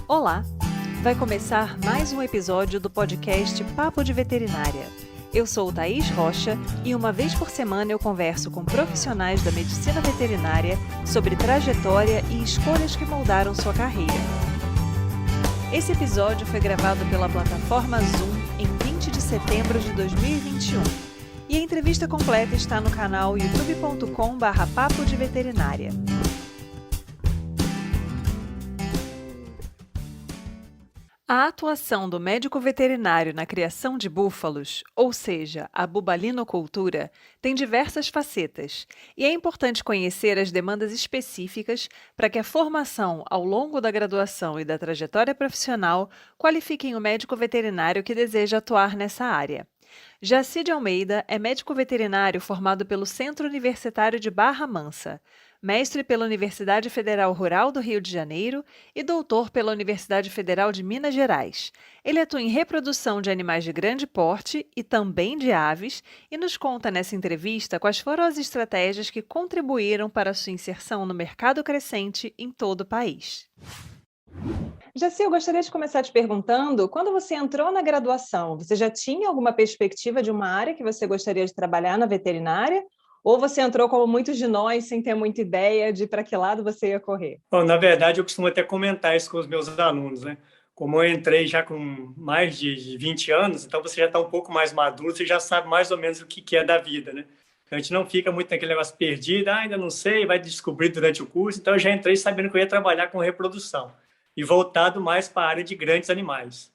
Olá! Vai começar mais um episódio do podcast Papo de Veterinária. Eu sou Thaís Rocha e uma vez por semana eu converso com profissionais da medicina veterinária sobre trajetória e escolhas que moldaram sua carreira. Esse episódio foi gravado pela plataforma Zoom em 20 de setembro de 2021 e a entrevista completa está no canal youtube.com/papo de veterinária. A atuação do médico veterinário na criação de búfalos, ou seja, a bubalinocultura, tem diversas facetas, e é importante conhecer as demandas específicas para que a formação ao longo da graduação e da trajetória profissional qualifiquem o médico veterinário que deseja atuar nessa área. Jacide Almeida é médico veterinário formado pelo Centro Universitário de Barra Mansa, mestre pela Universidade Federal Rural do Rio de Janeiro e doutor pela Universidade Federal de Minas Gerais. Ele atua em reprodução de animais de grande porte e também de aves e nos conta nessa entrevista quais foram as estratégias que contribuíram para a sua inserção no mercado crescente em todo o país. Jaci, eu gostaria de começar te perguntando, quando você entrou na graduação, você já tinha alguma perspectiva de uma área que você gostaria de trabalhar na veterinária? Ou você entrou como muitos de nós, sem ter muita ideia de para que lado você ia correr? Bom, na verdade, eu costumo até comentar isso com os meus alunos, né? Como eu entrei já com mais de 20 anos, então você já está um pouco mais maduro, você já sabe mais ou menos o que é da vida, né? Então, a gente não fica muito naquele negócio perdido, ainda não sei, vai descobrir durante o curso. Então, eu já entrei sabendo que eu ia trabalhar com reprodução e voltado mais para a área de grandes animais.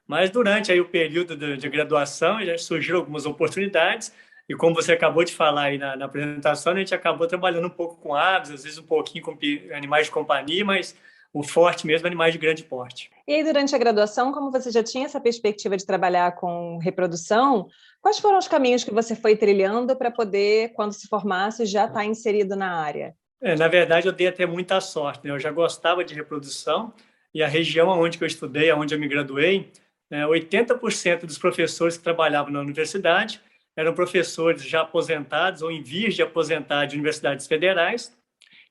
Mas durante aí o período de graduação, já surgiram algumas oportunidades. E como você acabou de falar aí na apresentação, a gente acabou trabalhando um pouco com aves, às vezes um pouquinho com animais de companhia, mas o forte mesmo é animais de grande porte. E aí, durante a graduação, como você já tinha essa perspectiva de trabalhar com reprodução, quais foram os caminhos que você foi trilhando para poder, quando se formasse, já estar inserido na área? Na verdade, eu dei até muita sorte, né? Eu já gostava de reprodução e a região onde eu estudei, onde eu me graduei, 80% dos professores que trabalhavam na universidade eram professores já aposentados ou em vias de aposentar de universidades federais,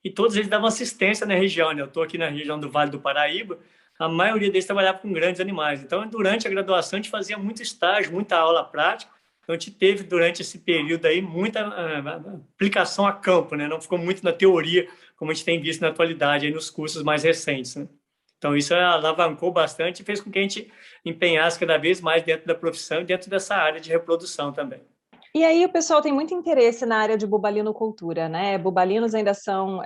e todos eles davam assistência na região, né? Eu estou aqui na região do Vale do Paraíba, a maioria deles trabalhava com grandes animais. Então, durante a graduação, a gente fazia muito estágio, muita aula prática, então a gente teve, durante esse período aí, muita aplicação a campo, né? Não ficou muito na teoria, como a gente tem visto na atualidade, aí nos cursos mais recentes, né? Então, isso alavancou bastante e fez com que a gente empenhasse cada vez mais dentro da profissão e dentro dessa área de reprodução também. E aí o pessoal tem muito interesse na área de bubalinocultura, né? Bubalinos ainda são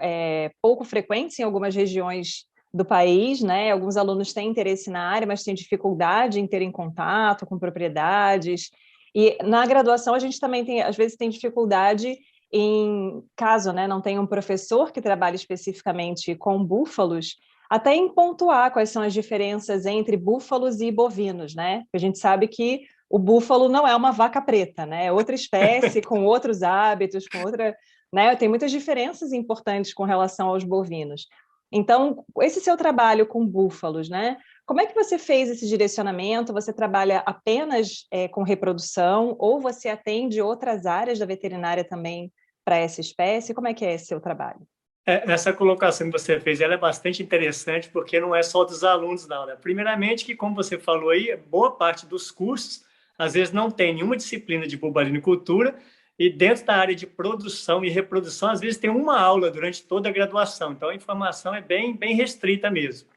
pouco frequentes em algumas regiões do país, né? Alguns alunos têm interesse na área, mas têm dificuldade em terem contato com propriedades. E na graduação a gente também às vezes tem dificuldade em caso, né, não tem um professor que trabalhe especificamente com búfalos, até em pontuar quais são as diferenças entre búfalos e bovinos, né? A gente sabe que o búfalo não é uma vaca preta, né? É outra espécie, com outros hábitos, com outra, né? Tem muitas diferenças importantes com relação aos bovinos. Então, esse seu trabalho com búfalos, né? Como é que você fez esse direcionamento? Você trabalha apenas com reprodução ou você atende outras áreas da veterinária também para essa espécie? Como é que é esse seu trabalho? Essa colocação que você fez, ela é bastante interessante, porque não é só dos alunos, não, né? Primeiramente, que como você falou aí, boa parte dos cursos, às vezes não tem nenhuma disciplina de bubalinicultura, e dentro da área de produção e reprodução, às vezes tem uma aula durante toda a graduação, então a informação é bem restrita mesmo.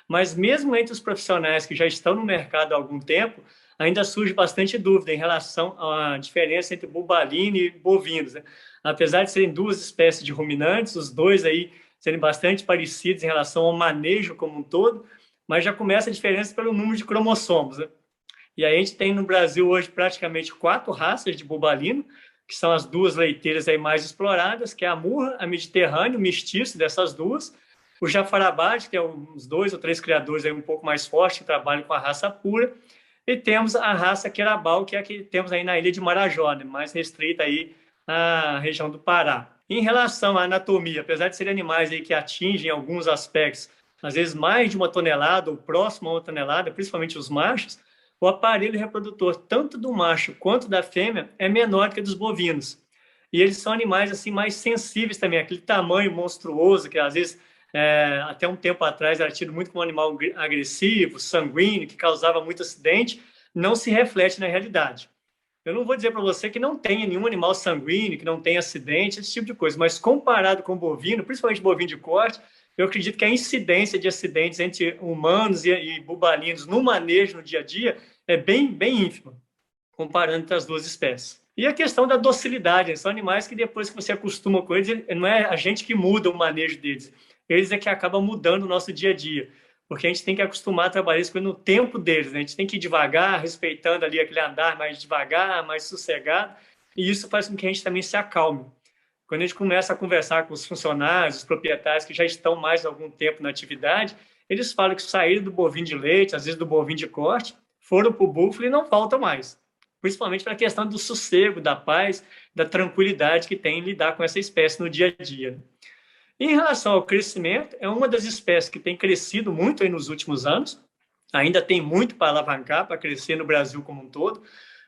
Mas mesmo entre os profissionais que já estão no mercado há algum tempo, ainda surge bastante dúvida em relação à diferença entre bubalino e bovinos, né? Apesar de serem duas espécies de ruminantes, os dois aí serem bastante parecidos em relação ao manejo como um todo, mas já começa a diferença pelo número de cromossomos, né? E aí a gente tem no Brasil hoje praticamente 4 raças de bubalino, que são as duas leiteiras aí mais exploradas, que é a Murra, a Mediterrânea, o mestiço dessas duas, o Jafarabate, que é uns 2 ou 3 criadores aí um pouco mais fortes, que trabalham com a raça pura, e temos a raça Querabal, que é a que temos aí na ilha de Marajó, né, mais restrita aí à região do Pará. Em relação à anatomia, apesar de serem animais aí que atingem alguns aspectos, às vezes mais de 1 tonelada ou próximo a 1 tonelada, principalmente os machos, o aparelho reprodutor, tanto do macho quanto da fêmea, é menor que dos bovinos. E eles são animais assim mais sensíveis também, aquele tamanho monstruoso que às vezes Até um tempo atrás era tido muito como um animal agressivo, sanguíneo, que causava muito acidente, não se reflete na realidade. Eu não vou dizer para você que não tenha nenhum animal sanguíneo, que não tenha acidente, esse tipo de coisa, mas comparado com o bovino, principalmente bovino de corte, eu acredito que a incidência de acidentes entre humanos e bubalinos no manejo no dia a dia é bem ínfima, comparando entre as duas espécies. E a questão da docilidade, né? São animais que depois que você acostuma com eles, não é a gente que muda o manejo deles, eles é que acabam mudando o nosso dia a dia, porque a gente tem que acostumar a trabalhar isso no tempo deles, né? A gente tem que ir devagar, respeitando ali aquele andar mais devagar, mais sossegado, e isso faz com que a gente também se acalme. Quando a gente começa a conversar com os funcionários, os proprietários que já estão mais algum tempo na atividade, eles falam que saíram do bovino de leite, às vezes do bovino de corte, foram para o búfalo e não voltam mais. Principalmente para a questão do sossego, da paz, da tranquilidade que tem em lidar com essa espécie no dia a dia. Em relação ao crescimento, é uma das espécies que tem crescido muito aí nos últimos anos, ainda tem muito para alavancar, para crescer no Brasil como um todo,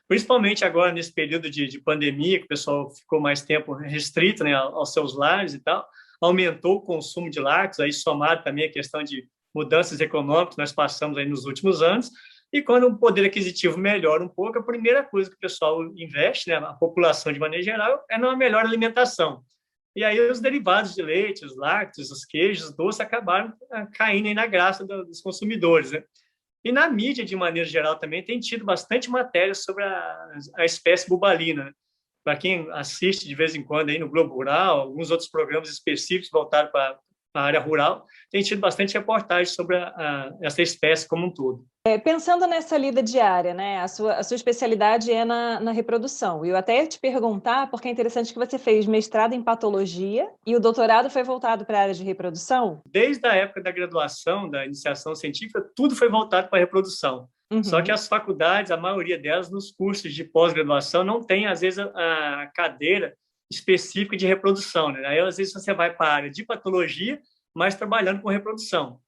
principalmente agora nesse período de pandemia, que o pessoal ficou mais tempo restrito, né, aos seus lares e tal, aumentou o consumo de lácteos, aí somado também a questão de mudanças econômicas que nós passamos aí nos últimos anos, e quando o poder aquisitivo melhora um pouco, a primeira coisa que o pessoal investe, né, a população de maneira geral, é numa melhor alimentação. E aí os derivados de leite, os lácteos, os queijos, os doces acabaram caindo aí na graça dos consumidores, né? E na mídia, de maneira geral, também tem tido bastante matéria sobre a espécie bubalina, né? Para quem assiste de vez em quando aí no Globo Rural, alguns outros programas específicos voltados para a área rural, tem tido bastante reportagem sobre essa espécie como um todo. Pensando nessa lida diária, né? A sua especialidade é na reprodução. E eu até ia te perguntar, porque é interessante que você fez mestrado em patologia e o doutorado foi voltado para a área de reprodução? Desde a época da graduação, da iniciação científica, tudo foi voltado para a reprodução. Só que as faculdades, a maioria delas, nos cursos de pós-graduação, não tem, às vezes, a cadeira específica de reprodução, né? Aí, às vezes, você vai para a área de patologia, mas trabalhando com reprodução.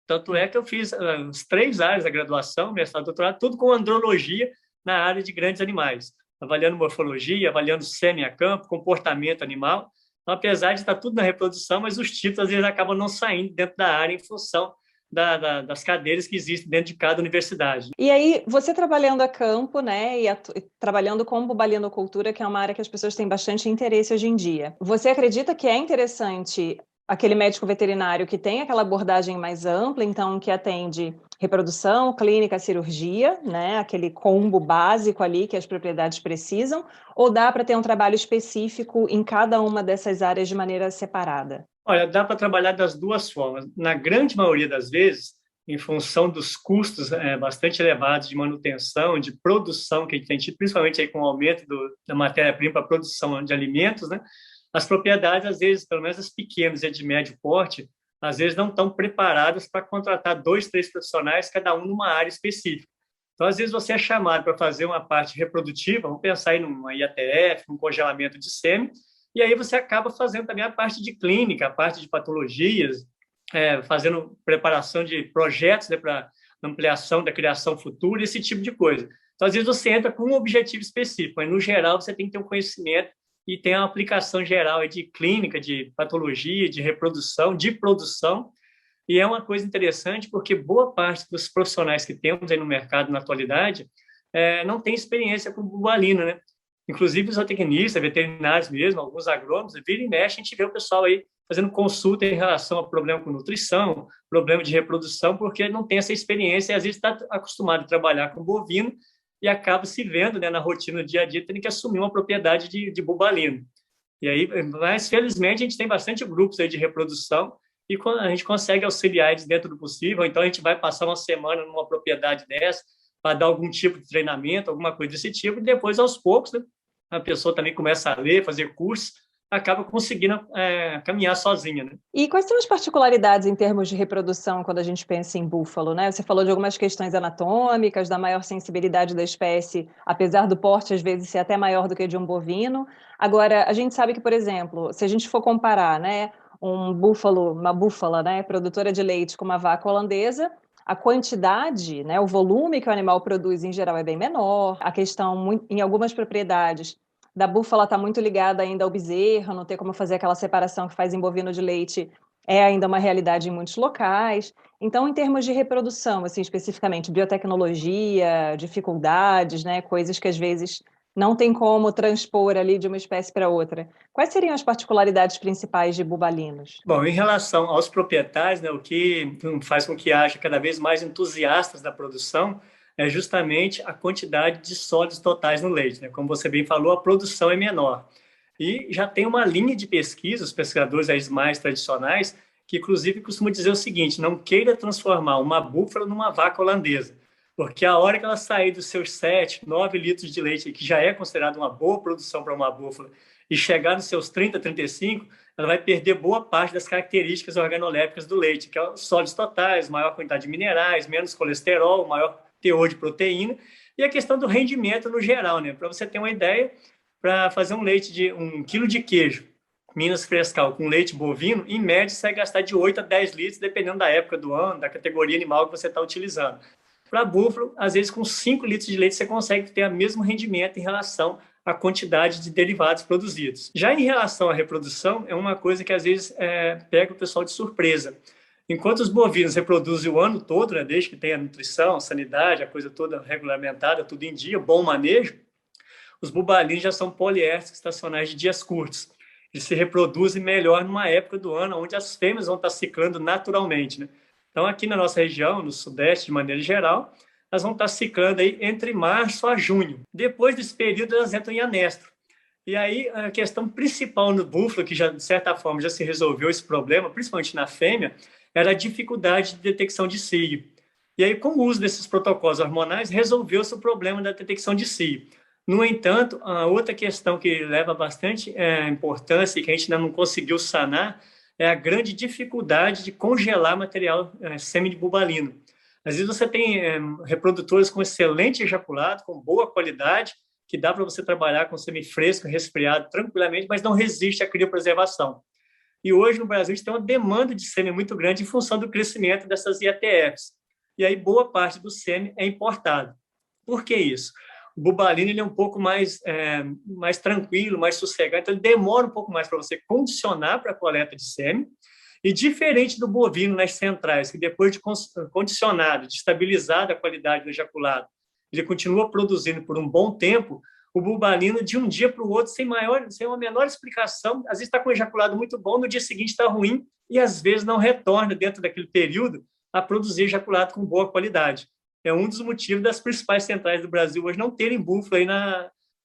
Tanto é que eu fiz as 3 áreas da graduação, mestrado, doutorado, tudo com andrologia na área de grandes animais, avaliando morfologia, avaliando sêmen a campo, comportamento animal. Então, apesar de estar tudo na reprodução, mas os títulos às vezes acabam não saindo dentro da área em função das cadeiras que existem dentro de cada universidade. E aí, você trabalhando a campo, né, e trabalhando com bubalinocultura, que é uma área que as pessoas têm bastante interesse hoje em dia, você acredita que é interessante aquele médico veterinário que tem aquela abordagem mais ampla, então que atende reprodução, clínica, cirurgia, né, aquele combo básico ali que as propriedades precisam, ou dá para ter um trabalho específico em cada uma dessas áreas de maneira separada? Olha, dá para trabalhar das duas formas. Na grande maioria das vezes, em função dos custos bastante elevados de manutenção, de produção que a gente tem tido, principalmente aí com o aumento da matéria-prima para a produção de alimentos, né? As propriedades, às vezes, pelo menos as pequenas e de médio porte, às vezes não estão preparadas para contratar 2, 3 profissionais, cada um numa área específica. Então, às vezes, você é chamado para fazer uma parte reprodutiva, vamos pensar em uma IATF, um congelamento de sêmen, e aí você acaba fazendo também a parte de clínica, a parte de patologias, fazendo preparação de projetos, né, para ampliação da criação futura, esse tipo de coisa. Então, às vezes, você entra com um objetivo específico, mas, no geral, você tem que ter um conhecimento e tem uma aplicação geral de clínica, de patologia, de reprodução, de produção, e é uma coisa interessante porque boa parte dos profissionais que temos aí no mercado na atualidade não tem experiência com bubalina, né? Inclusive os zootecnistas, veterinários mesmo, alguns agrônomos, vira e mexe, a gente vê o pessoal aí fazendo consulta em relação a problema com nutrição, problema de reprodução, porque não tem essa experiência e às vezes está acostumado a trabalhar com bovino e acaba se vendo, né, na rotina do dia a dia, tendo que assumir uma propriedade de bubalino. E aí, mas felizmente a gente tem bastante grupos aí de reprodução e a gente consegue auxiliar eles dentro do possível. Então a gente vai passar uma semana numa propriedade dessa para dar algum tipo de treinamento, alguma coisa desse tipo, e depois aos poucos, né, a pessoa também começa a ler, fazer cursos, acaba conseguindo caminhar sozinha, né? E quais são as particularidades em termos de reprodução quando a gente pensa em búfalo, né? Você falou de algumas questões anatômicas, da maior sensibilidade da espécie, apesar do porte às vezes ser até maior do que de um bovino. Agora, a gente sabe que, por exemplo, se a gente for comparar, né, um búfalo, uma búfala, né, produtora de leite com uma vaca holandesa, a quantidade, né, o volume que o animal produz em geral é bem menor. A questão, em algumas propriedades, da búfala está muito ligada ainda ao bezerro, não ter como fazer aquela separação que faz em bovino de leite é ainda uma realidade em muitos locais. Então, em termos de reprodução, assim, especificamente biotecnologia, dificuldades, né, coisas que às vezes não tem como transpor ali de uma espécie para outra. Quais seriam as particularidades principais de bubalinos? Bom, em relação aos proprietários, né, o que faz com que haja cada vez mais entusiastas da produção é justamente a quantidade de sólidos totais no leite, né? Como você bem falou, a produção é menor. E já tem uma linha de pesquisa, os pesquisadores aí mais tradicionais, que inclusive costumam dizer o seguinte: não queira transformar uma búfala numa vaca holandesa, porque a hora que ela sair dos seus 7, 9 litros de leite, que já é considerado uma boa produção para uma búfala, e chegar nos seus 30, 35, ela vai perder boa parte das características organolépticas do leite, que é os sólidos totais, maior quantidade de minerais, menos colesterol, maior teor de proteína, e a questão do rendimento no geral, né? Para você ter uma ideia, para fazer um leite de 1 quilo de queijo, Minas Frescal, com leite bovino, em média você vai gastar de 8 a 10 litros, dependendo da época do ano, da categoria animal que você está utilizando. Para búfalo, às vezes com 5 litros de leite você consegue ter o mesmo rendimento em relação à quantidade de derivados produzidos. Já em relação à reprodução, é uma coisa que às vezes pega o pessoal de surpresa. Enquanto os bovinos reproduzem o ano todo, né, desde que tenha nutrição, sanidade, a coisa toda regulamentada, tudo em dia, bom manejo, os bubalinos já são poliésteres estacionais de dias curtos. Eles se reproduzem melhor numa época do ano onde as fêmeas vão estar ciclando naturalmente, né? Então, aqui na nossa região, no Sudeste, de maneira geral, elas vão estar ciclando aí entre março a junho. Depois desse período, elas entram em anestro. E aí, a questão principal no búfalo, que já, de certa forma, já se resolveu esse problema, principalmente na fêmea, era a dificuldade de detecção de cio. E aí, com o uso desses protocolos hormonais, resolveu-se o problema da detecção de cio. No entanto, a outra questão que leva bastante importância e que a gente ainda não conseguiu sanar é a grande dificuldade de congelar material sêmen de bubalino. Às vezes você tem reprodutores com excelente ejaculado, com boa qualidade, que dá para você trabalhar com semi-fresco, resfriado tranquilamente, mas não resiste à criopreservação. E hoje no Brasil a gente tem uma demanda de sêmen muito grande em função do crescimento dessas IETFs. E aí boa parte do sêmen é importado. Por que isso? O bubalino ele é um pouco mais tranquilo, mais sossegado, então ele demora um pouco mais para você condicionar para a coleta de sêmen. E diferente do bovino nas centrais, que depois de condicionado, de estabilizada a qualidade do ejaculado, ele continua produzindo por um bom tempo, o bubalino, de um dia para o outro, sem uma menor explicação, às vezes está com um ejaculado muito bom, no dia seguinte está ruim, e às vezes não retorna dentro daquele período a produzir ejaculado com boa qualidade. É um dos motivos das principais centrais do Brasil hoje não terem búfalo aí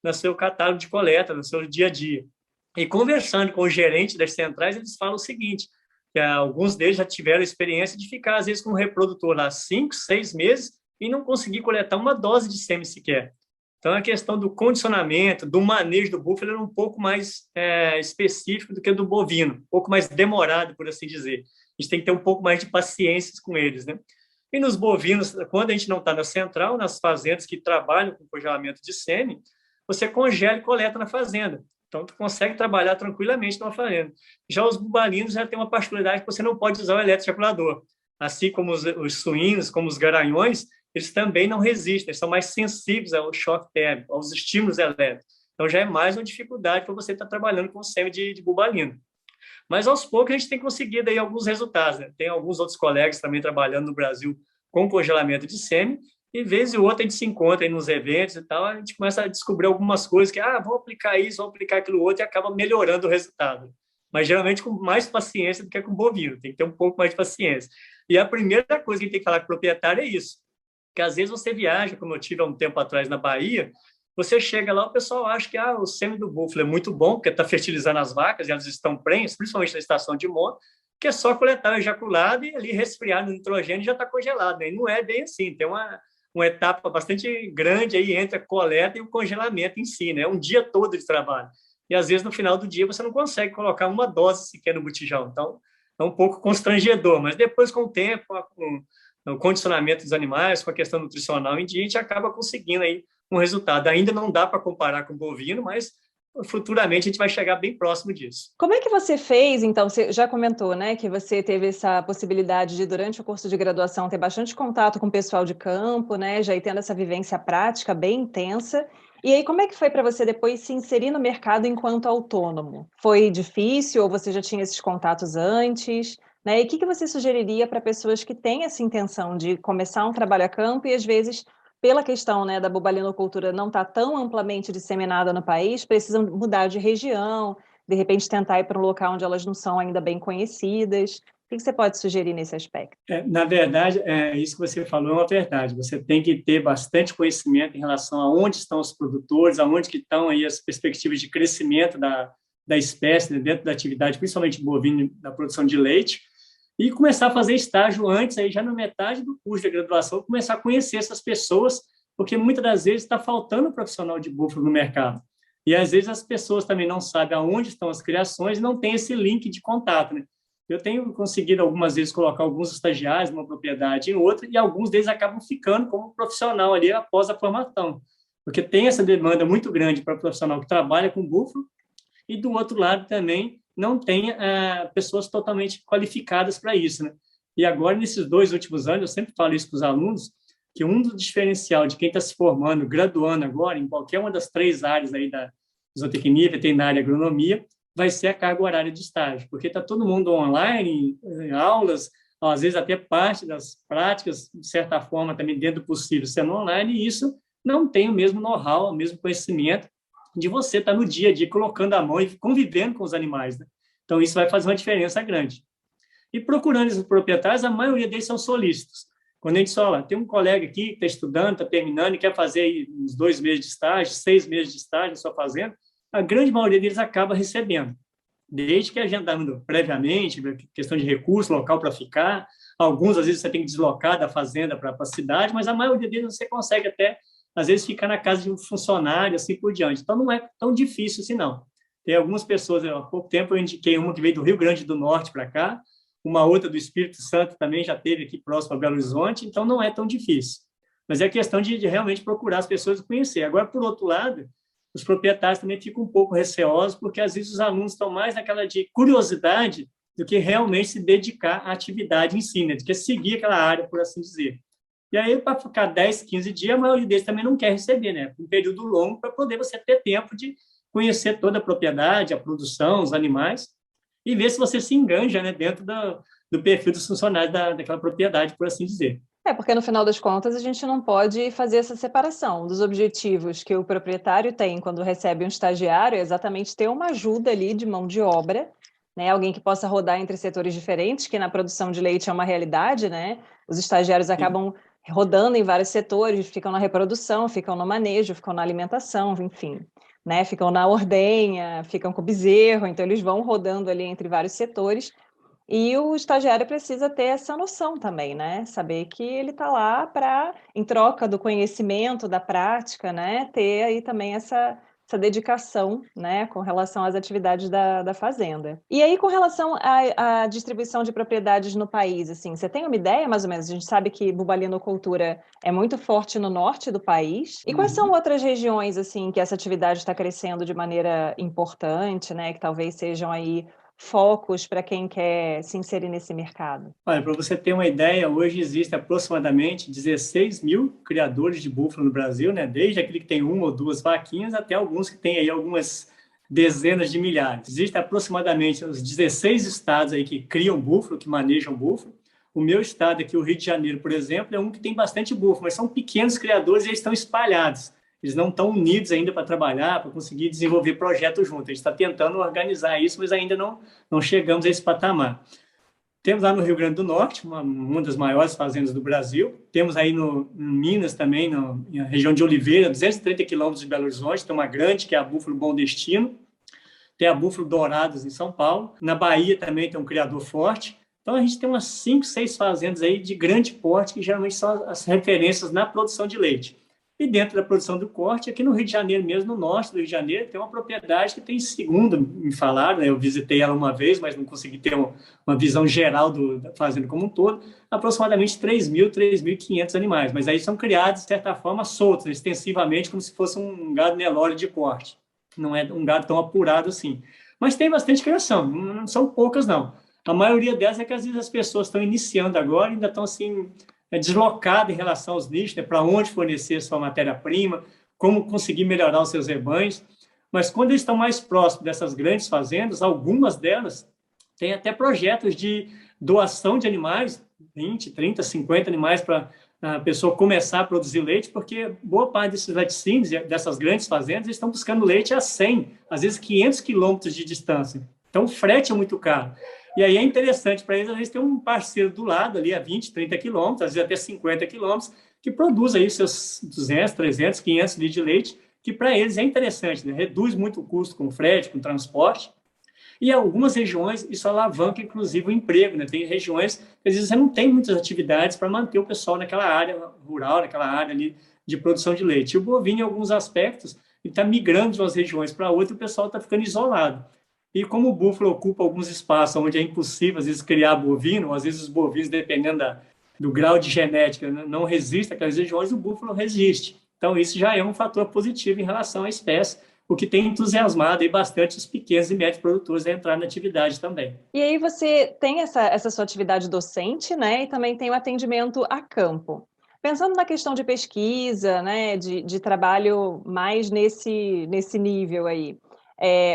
no seu catálogo de coleta, no seu dia a dia. E conversando com o gerente das centrais, eles falam o seguinte, que alguns deles já tiveram a experiência de ficar, às vezes, com um reprodutor lá 5, 6 meses e não conseguir coletar uma dose de sêmen sequer. Então, a questão do condicionamento, do manejo do búfalo é um pouco mais específico do que do bovino, um pouco mais demorado, por assim dizer. A gente tem que ter um pouco mais de paciência com eles, né? E nos bovinos, quando a gente não está na central, nas fazendas que trabalham com congelamento de sêmen, você congela e coleta na fazenda. Então, tu consegue trabalhar tranquilamente numa fazenda. Já os bubalinos já tem uma particularidade que você não pode usar o eletroejaculador. Assim como os suínos, como os garanhões, eles também não resistem, eles são mais sensíveis ao choque térmico, aos estímulos elétricos. Então, já é mais uma dificuldade para você estar trabalhando com o sêmen de bubalino. Mas, aos poucos, a gente tem conseguido aí alguns resultados, né? Tem alguns outros colegas também trabalhando no Brasil com congelamento de sêmen, e vez e outra a gente se encontra aí nos eventos e tal, a gente começa a descobrir algumas coisas que, vou aplicar isso, vou aplicar aquilo outro, e acaba melhorando o resultado. Mas, geralmente, com mais paciência do que com o bovino, tem que ter um pouco mais de paciência. E a primeira coisa que a gente tem que falar com o proprietário é isso, que às vezes você viaja, como eu tive há um tempo atrás na Bahia, você chega lá, o pessoal acha que o sêmen do búfalo é muito bom, porque está fertilizando as vacas, e elas estão prenhas, principalmente na estação de monta, que é só coletar o ejaculado e ali resfriar no nitrogênio e já está congelado. Né? E não é bem assim, tem uma etapa bastante grande aí entre a coleta e o congelamento em si, né? Um dia todo de trabalho. E às vezes no final do dia você não consegue colocar uma dose sequer no botijão. Então é um pouco constrangedor, mas depois com o tempo, com o condicionamento dos animais, com a questão nutricional em dia, a gente acaba conseguindo aí um resultado. Ainda não dá para comparar com o bovino, mas futuramente a gente vai chegar bem próximo disso. Como é que você fez, então? Você já comentou, né, que você teve essa possibilidade de, durante o curso de graduação, ter bastante contato com o pessoal de campo, né, já ir tendo essa vivência prática bem intensa. E aí, como é que foi para você depois se inserir no mercado enquanto autônomo? Foi difícil ou você já tinha esses contatos antes? né? E o que que você sugeriria para pessoas que têm essa intenção de começar um trabalho a campo e, às vezes, pela questão, né, da bobalinocultura não estar tão amplamente disseminada no país, precisam mudar de região, de repente tentar ir para um local onde elas não são ainda bem conhecidas? O que que você pode sugerir nesse aspecto? Na verdade, isso que você falou é uma verdade. Você tem que ter bastante conhecimento em relação a onde estão os produtores, aonde que estão aí as perspectivas de crescimento da espécie, né, dentro da atividade, principalmente bovina, da produção de leite, e começar a fazer estágio antes, aí já na metade do curso de graduação, começar a conhecer essas pessoas, porque muitas das vezes está faltando profissional de búfalo no mercado. E às vezes as pessoas também não sabem aonde estão as criações e não tem esse link de contato, né? Eu tenho conseguido algumas vezes colocar alguns estagiários numa propriedade em outra e alguns deles acabam ficando como profissional ali após a formação, porque tem essa demanda muito grande para profissional que trabalha com búfalo e do outro lado também não tem pessoas totalmente qualificadas para isso, né? E agora, nesses 2 últimos anos, eu sempre falo isso para os alunos, que um dos diferencial de quem está se formando, graduando agora, em qualquer uma das 3 áreas aí da zootecnia, veterinária e agronomia, vai ser a carga horária de estágio, porque está todo mundo online, em aulas, às vezes até parte das práticas, de certa forma, também dentro do possível, sendo online, e isso não tem o mesmo know-how, o mesmo conhecimento de você estar no dia a dia colocando a mão e convivendo com os animais, né? Então, isso vai fazer uma diferença grande. E procurando esses proprietários, a maioria deles são solícitos. Quando a gente fala, tem um colega aqui que está estudando, está terminando e quer fazer aí uns 2 meses de estágio, 6 meses de estágio na sua fazenda, a grande maioria deles acaba recebendo, desde que agendando previamente, questão de recurso, local para ficar. Alguns, às vezes, você tem que deslocar da fazenda para a cidade, mas a maioria deles você consegue até, às vezes, ficar na casa de um funcionário, assim por diante. Então, não é tão difícil assim, não. Tem algumas pessoas, há pouco tempo eu indiquei uma que veio do Rio Grande do Norte para cá, uma outra do Espírito Santo também já teve aqui próximo a Belo Horizonte, então não é tão difícil. Mas é questão de realmente procurar as pessoas e conhecer. Agora, por outro lado, os proprietários também ficam um pouco receosos, porque às vezes os alunos estão mais naquela de curiosidade do que realmente se dedicar à atividade em si, né? Do que seguir aquela área, por assim dizer. E aí, para ficar 10, 15 dias, a maioria deles também não quer receber, né? Um período longo para poder você ter tempo de conhecer toda a propriedade, a produção, os animais, e ver se você se enganja, né, dentro do perfil dos funcionários daquela propriedade, por assim dizer. Porque no final das contas a gente não pode fazer essa separação. Um dos objetivos que o proprietário tem quando recebe um estagiário é exatamente ter uma ajuda ali de mão de obra, né? Alguém que possa rodar entre setores diferentes, que na produção de leite é uma realidade, né? Os estagiários acabam rodando em vários setores, ficam na reprodução, ficam no manejo, ficam na alimentação, enfim, né? Ficam na ordenha, ficam com o bezerro, então eles vão rodando ali entre vários setores. E o estagiário precisa ter essa noção também, né? Saber que ele está lá para, em troca do conhecimento, da prática, né? Ter aí também essa dedicação, né? Com relação às atividades da fazenda. E aí, com relação à distribuição de propriedades no país, assim, você tem uma ideia, mais ou menos? A gente sabe que bubalinocultura é muito forte no norte do país. E quais são outras regiões, assim, que essa atividade está crescendo de maneira importante, né? Que talvez sejam aí focos para quem quer se inserir nesse mercado? Olha, para você ter uma ideia, hoje existe aproximadamente 16 mil criadores de búfalo no Brasil, né? Desde aquele que tem 1 ou 2 vaquinhas até alguns que têm aí algumas dezenas de milhares. Existem aproximadamente os 16 estados aí que criam búfalo, que manejam búfalo. O meu estado aqui, o Rio de Janeiro, por exemplo, é um que tem bastante búfalo, mas são pequenos criadores e eles estão espalhados. Eles não estão unidos ainda para trabalhar, para conseguir desenvolver projetos juntos. A gente está tentando organizar isso, mas ainda não chegamos a esse patamar. Temos lá no Rio Grande do Norte, uma das maiores fazendas do Brasil. Temos aí no Minas também, na região de Oliveira, 230 quilômetros de Belo Horizonte, tem uma grande, que é a Búfalo Bom Destino. Tem a Búfalo Dourados, em São Paulo. Na Bahia também tem um criador forte. Então, a gente tem umas 5, 6 fazendas aí de grande porte, que geralmente são as referências na produção de leite. E dentro da produção do corte, aqui no Rio de Janeiro mesmo, no norte do Rio de Janeiro, tem uma propriedade que tem, segundo me falaram, né, eu visitei ela uma vez, mas não consegui ter uma visão geral da fazenda como um todo, aproximadamente 3.000, 3.500 animais. Mas aí são criados, de certa forma, soltos, extensivamente, como se fosse um gado Nelore de corte. Não é um gado tão apurado assim. Mas tem bastante criação, não são poucas, não. A maioria delas é que, às vezes, as pessoas estão iniciando agora, ainda estão assim deslocada em relação aos nichos, né, para onde fornecer sua matéria-prima, como conseguir melhorar os seus rebanhos. Mas quando eles estão mais próximos dessas grandes fazendas, algumas delas têm até projetos de doação de animais, 20, 30, 50 animais para a pessoa começar a produzir leite, porque boa parte desses laticínios, dessas grandes fazendas, eles estão buscando leite a 100, às vezes 500 quilômetros de distância. Então, o frete é muito caro. E aí é interessante para eles, às vezes, ter um parceiro do lado, ali a 20, 30 quilômetros, às vezes até 50 quilômetros, que produz aí seus 200, 300, 500 litros de leite, que para eles é interessante, né? Reduz muito o custo com frete, com transporte. E em algumas regiões, isso alavanca, inclusive, o emprego, né? Tem regiões que, às vezes, você não tem muitas atividades para manter o pessoal naquela área rural, naquela área ali de produção de leite. E o bovino, em alguns aspectos, ele está migrando de umas regiões para outras e o pessoal está ficando isolado. E como o búfalo ocupa alguns espaços onde é impossível, às vezes, criar bovino, ou às vezes os bovinos, dependendo do grau de genética, não resistem àquelas regiões, o búfalo resiste. Então, isso já é um fator positivo em relação à espécie, o que tem entusiasmado aí bastante os pequenos e médios produtores a entrar na atividade também. E aí você tem essa sua atividade docente, né? E também tem o atendimento a campo. Pensando na questão de pesquisa, né, de trabalho mais nesse nível aí,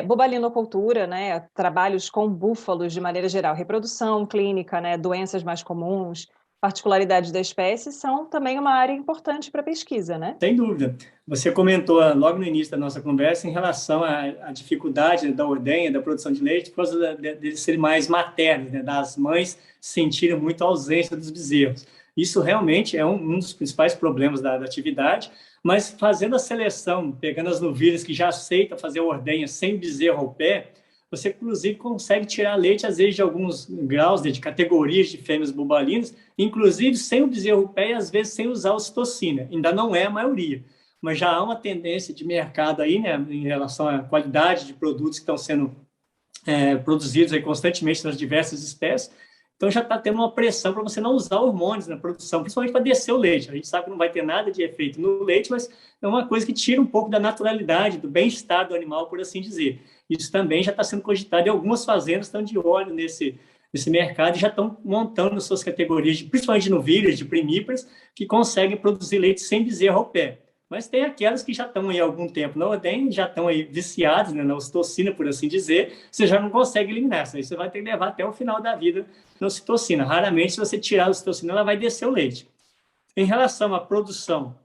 bobalinocultura, né, trabalhos com búfalos de maneira geral, reprodução clínica, né, doenças mais comuns, particularidades da espécie, são também uma área importante para a pesquisa, né? Sem dúvida. Você comentou logo no início da nossa conversa em relação à dificuldade da ordenha, da produção de leite, por causa deles serem mais maternos, né, das mães sentirem muito a ausência dos bezerros. Isso realmente é um dos principais problemas da atividade, mas fazendo a seleção, pegando as novilhas que já aceitam fazer a ordenha sem bezerro ao pé, você, inclusive, consegue tirar leite, às vezes, de alguns graus, de categorias de fêmeas bubalinas, inclusive sem o bezerro pé e, às vezes, sem usar ocitocina. Ainda não é a maioria, mas já há uma tendência de mercado aí, né, em relação à qualidade de produtos que estão sendo produzidos aí constantemente nas diversas espécies. Então, já está tendo uma pressão para você não usar hormônios na produção, principalmente para descer o leite. A gente sabe que não vai ter nada de efeito no leite, mas é uma coisa que tira um pouco da naturalidade, do bem-estar do animal, por assim dizer. Isso também já está sendo cogitado e algumas fazendas estão de olho nesse mercado e já estão montando suas categorias, principalmente de novilhas, de primíparas, que conseguem produzir leite sem bezerro ao pé. Mas tem aquelas que já estão aí há algum tempo na ordenha, já estão aí viciadas, né, na ocitocina, por assim dizer, você já não consegue eliminar. Isso aí você vai ter que levar até o final da vida na ocitocina. Raramente, se você tirar a ocitocina, ela vai descer o leite. Em relação à produção,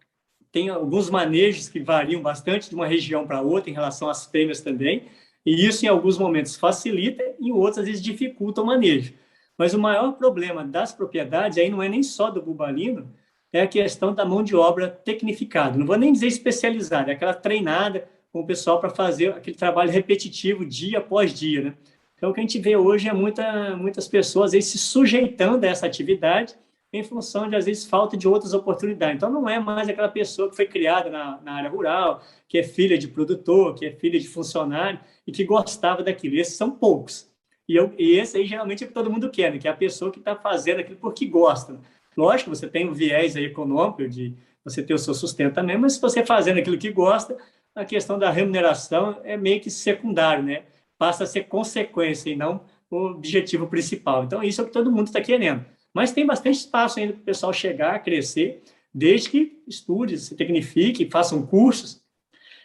tem alguns manejos que variam bastante de uma região para outra, em relação às fêmeas também, e isso, em alguns momentos, facilita e em outros, às vezes, dificulta o manejo. Mas o maior problema das propriedades, aí não é nem só do bubalino, é a questão da mão de obra tecnificada. Não vou nem dizer especializada, é aquela treinada com o pessoal para fazer aquele trabalho repetitivo dia após dia, né? Então, o que a gente vê hoje é muitas pessoas aí se sujeitando a essa atividade em função de, às vezes, falta de outras oportunidades. Então, não é mais aquela pessoa que foi criada na área rural, que é filha de produtor, que é filha de funcionário e que gostava daquilo. Esses são poucos. E esse aí, geralmente, é o que todo mundo quer, né? Que é a pessoa que está fazendo aquilo porque gosta. Lógico, você tem um viés aí econômico de você ter o seu sustento também, mas se você fazendo aquilo que gosta, a questão da remuneração é meio que secundário, né? Passa a ser consequência e não o objetivo principal. Então, isso é o que todo mundo está querendo. Mas tem bastante espaço ainda para o pessoal chegar, crescer, desde que estude, se tecnifique, façam cursos.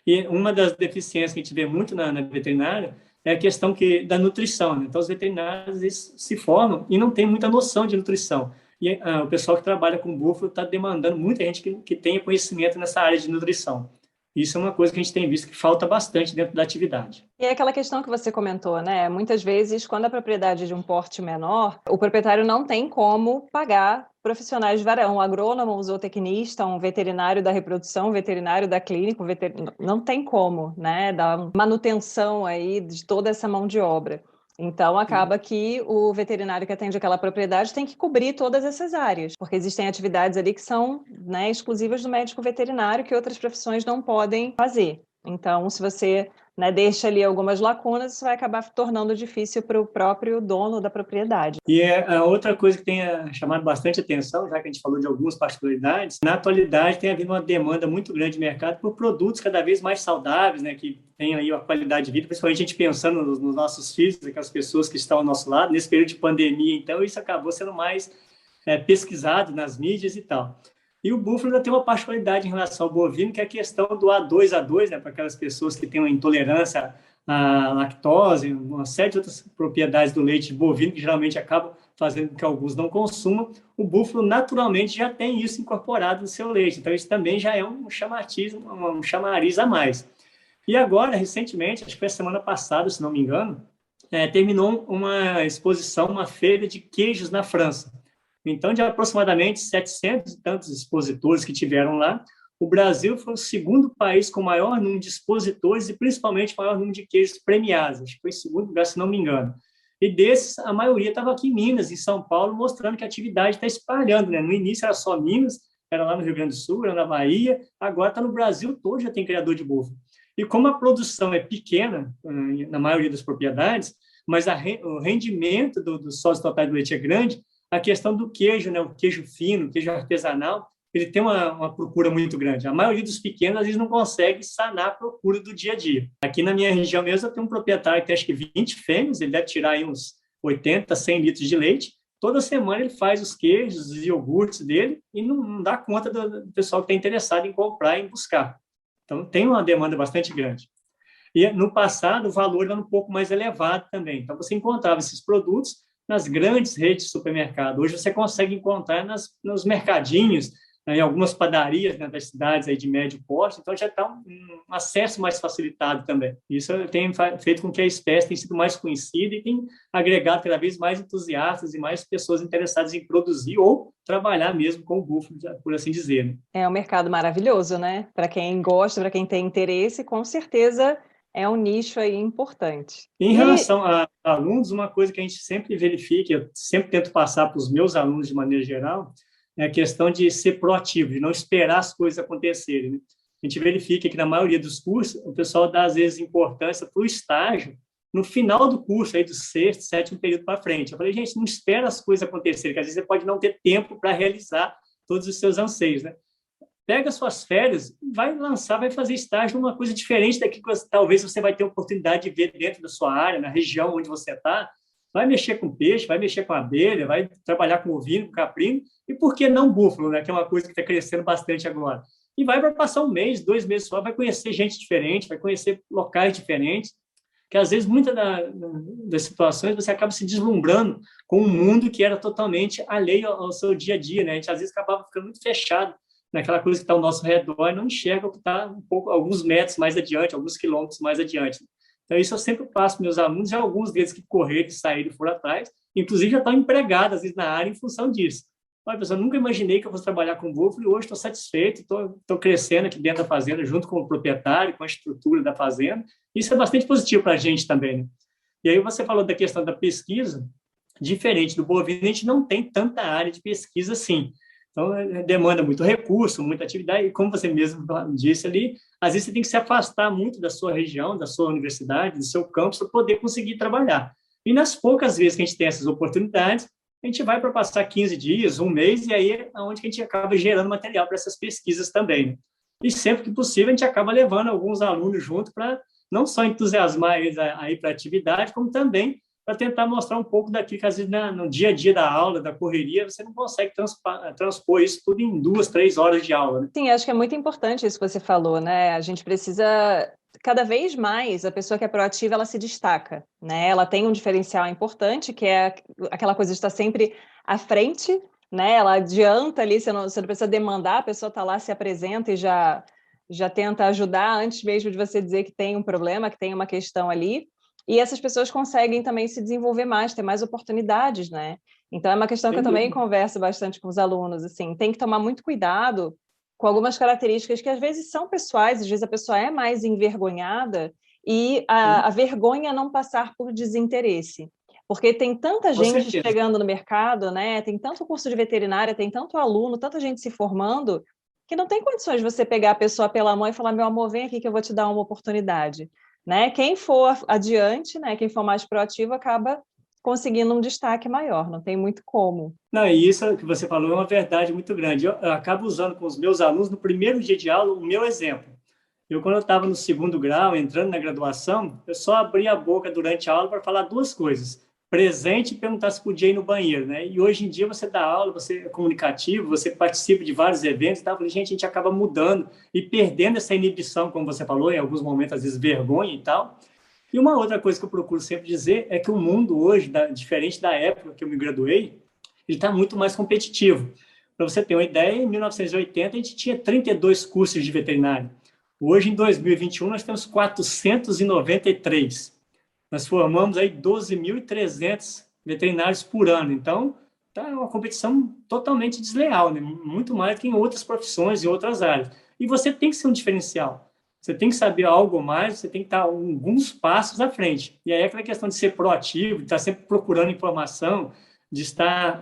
E uma das deficiências que a gente vê muito na veterinária é a questão da nutrição, né? Então, os veterinários eles se formam e não têm muita noção de nutrição. E o pessoal que trabalha com búfalo está demandando muita gente que tenha conhecimento nessa área de nutrição. Isso é uma coisa que a gente tem visto que falta bastante dentro da atividade. E é aquela questão que você comentou, né? Muitas vezes, quando a propriedade é de um porte menor, o proprietário não tem como pagar profissionais de varão, um agrônomo, um zootecnista, um veterinário da reprodução, um veterinário da clínica, não tem como, né? Dar manutenção aí de toda essa mão de obra. Então, acaba que o veterinário que atende aquela propriedade tem que cobrir todas essas áreas, porque existem atividades ali que são, né, exclusivas do médico veterinário que outras profissões não podem fazer. Então, se você, né, deixa ali algumas lacunas, isso vai acabar tornando difícil para o próprio dono da propriedade. E a outra coisa que tem chamado bastante atenção, já que a gente falou de algumas particularidades, na atualidade tem havido uma demanda muito grande de mercado por produtos cada vez mais saudáveis, né, que tenham aí uma qualidade de vida, principalmente a gente pensando nos nossos filhos, aquelas pessoas que estão ao nosso lado, nesse período de pandemia, então isso acabou sendo mais pesquisado nas mídias e tal. E o búfalo ainda tem uma particularidade em relação ao bovino, que é a questão do A2A2, né, para aquelas pessoas que têm uma intolerância à lactose, uma série de outras propriedades do leite bovino que geralmente acabam fazendo com que alguns não consumam, o búfalo naturalmente já tem isso incorporado no seu leite. Então, isso também já é um chamariz a mais. E agora, recentemente, acho que foi a semana passada, se não me engano, terminou uma exposição, uma feira de queijos na França. Então, de aproximadamente 700 e tantos expositores que tiveram lá, o Brasil foi o segundo país com maior número de expositores e, principalmente, maior número de queijos premiados. Acho que foi em segundo lugar, se não me engano. E desses, a maioria estava aqui em Minas, em São Paulo, mostrando que a atividade está espalhando, né? No início era só Minas, era lá no Rio Grande do Sul, era na Bahia, agora está no Brasil todo, já tem criador de búfalo. E como a produção é pequena, na maioria das propriedades, mas o rendimento do sócio total do leite é grande, a questão do queijo, né? O queijo fino, o queijo artesanal, ele tem uma procura muito grande. A maioria dos pequenos, às vezes, não consegue sanar a procura do dia a dia. Aqui na minha região mesmo, eu tenho um proprietário que tem acho que 20 fêmeas, ele deve tirar aí uns 80, 100 litros de leite. Toda semana ele faz os queijos, os iogurtes dele e não dá conta do pessoal que está interessado em comprar e em buscar. Então, tem uma demanda bastante grande. E no passado, o valor era um pouco mais elevado também. Então, você encontrava esses produtos nas grandes redes de supermercado. Hoje você consegue encontrar nos mercadinhos, em algumas padarias, né, das cidades aí de médio porte, então já está um acesso mais facilitado também. Isso tem feito com que a espécie tenha sido mais conhecida e tem agregado cada vez mais entusiastas e mais pessoas interessadas em produzir ou trabalhar mesmo com o búfalo, por assim dizer. Né? É um mercado maravilhoso, né? Para quem gosta, para quem tem interesse, com certeza é um nicho aí importante. Em relação a alunos, uma coisa que a gente sempre verifica, eu sempre tento passar para os meus alunos de maneira geral, é a questão de ser proativo, de não esperar as coisas acontecerem. Né? A gente verifica que, na maioria dos cursos, o pessoal dá, às vezes, importância para o estágio no final do curso, aí do sexto, sétimo período para frente. Eu falei, gente, não espera as coisas acontecerem, que às vezes você pode não ter tempo para realizar todos os seus anseios. Né? Pega suas férias, vai lançar, vai fazer estágio numa coisa diferente daqui que talvez você vai ter oportunidade de ver dentro da sua área, na região onde você está. Vai mexer com peixe, vai mexer com abelha, vai trabalhar com ovino, com caprino, e por que não búfalo, né? Que é uma coisa que está crescendo bastante agora. E vai passar um mês, 2 meses só, vai conhecer gente diferente, vai conhecer locais diferentes, que às vezes, muitas das situações, você acaba se deslumbrando com um mundo que era totalmente alheio ao seu dia a dia, né? A gente às vezes acabava ficando muito fechado naquela coisa que está ao nosso redor e não enxerga o que está alguns metros mais adiante, alguns quilômetros mais adiante. Então, isso eu sempre passo para meus alunos, e alguns deles que correram, que saíram, foram atrás, inclusive já estão empregados, às vezes, na área em função disso. Olha, pessoal, nunca imaginei que eu fosse trabalhar com búfalo e hoje estou satisfeito, estou crescendo aqui dentro da fazenda, junto com o proprietário, com a estrutura da fazenda. Isso é bastante positivo para a gente também. Né? E aí você falou da questão da pesquisa, diferente do bovino, a gente não tem tanta área de pesquisa assim. Então, demanda muito recurso, muita atividade, e como você mesmo disse ali, às vezes você tem que se afastar muito da sua região, da sua universidade, do seu campus, para poder conseguir trabalhar. E nas poucas vezes que a gente tem essas oportunidades, a gente vai para passar 15 dias, um mês, e aí é onde a gente acaba gerando material para essas pesquisas também. Né? E sempre que possível, a gente acaba levando alguns alunos junto para não só entusiasmar eles a ir para a atividade, como também para tentar mostrar um pouco daquilo que, às vezes, no dia a dia da aula, da correria, você não consegue transpor isso tudo em 2, 3 horas de aula. Né? Sim, acho que é muito importante isso que você falou, né? A gente precisa, cada vez mais, a pessoa que é proativa, ela se destaca, né? Ela tem um diferencial importante, que é aquela coisa de estar sempre à frente, né? Ela adianta ali, você não precisa demandar, a pessoa está lá, se apresenta e já tenta ajudar antes mesmo de você dizer que tem um problema, que tem uma questão ali. E essas pessoas conseguem também se desenvolver mais, ter mais oportunidades, né? Então, é uma questão que eu também converso bastante com os alunos, assim, tem que tomar muito cuidado com algumas características que às vezes são pessoais, às vezes a pessoa é mais envergonhada e a vergonha não passar por desinteresse. Porque tem tanta gente chegando no mercado, né? Tem tanto curso de veterinária, tem tanto aluno, tanta gente se formando, que não tem condições de você pegar a pessoa pela mão e falar, meu amor, vem aqui que eu vou te dar uma oportunidade. Né? Quem for adiante, né? Quem for mais proativo, acaba conseguindo um destaque maior, não tem muito como. Não, e isso que você falou é uma verdade muito grande. Eu acabo usando com os meus alunos, no primeiro dia de aula, o meu exemplo. Quando eu estava no 2º grau, entrando na graduação, eu só abria a boca durante a aula para falar 2 coisas. Presente e perguntar se podia ir no banheiro. Né? E hoje em dia você dá aula, você é comunicativo, você participa de vários eventos. Tá? Eu falei, gente, a gente acaba mudando e perdendo essa inibição, como você falou, em alguns momentos, às vezes, vergonha e tal. E uma outra coisa que eu procuro sempre dizer é que o mundo hoje, diferente da época que eu me graduei, ele está muito mais competitivo. Para você ter uma ideia, em 1980 a gente tinha 32 cursos de veterinário. Hoje, em 2021, nós temos 493. Nós formamos aí 12.300 veterinários por ano. Então, tá uma competição totalmente desleal, né? Muito mais do que em outras profissões e outras áreas. E você tem que ser um diferencial. Você tem que saber algo mais, você tem que estar alguns passos à frente. E aí é aquela questão de ser proativo, de estar sempre procurando informação, de estar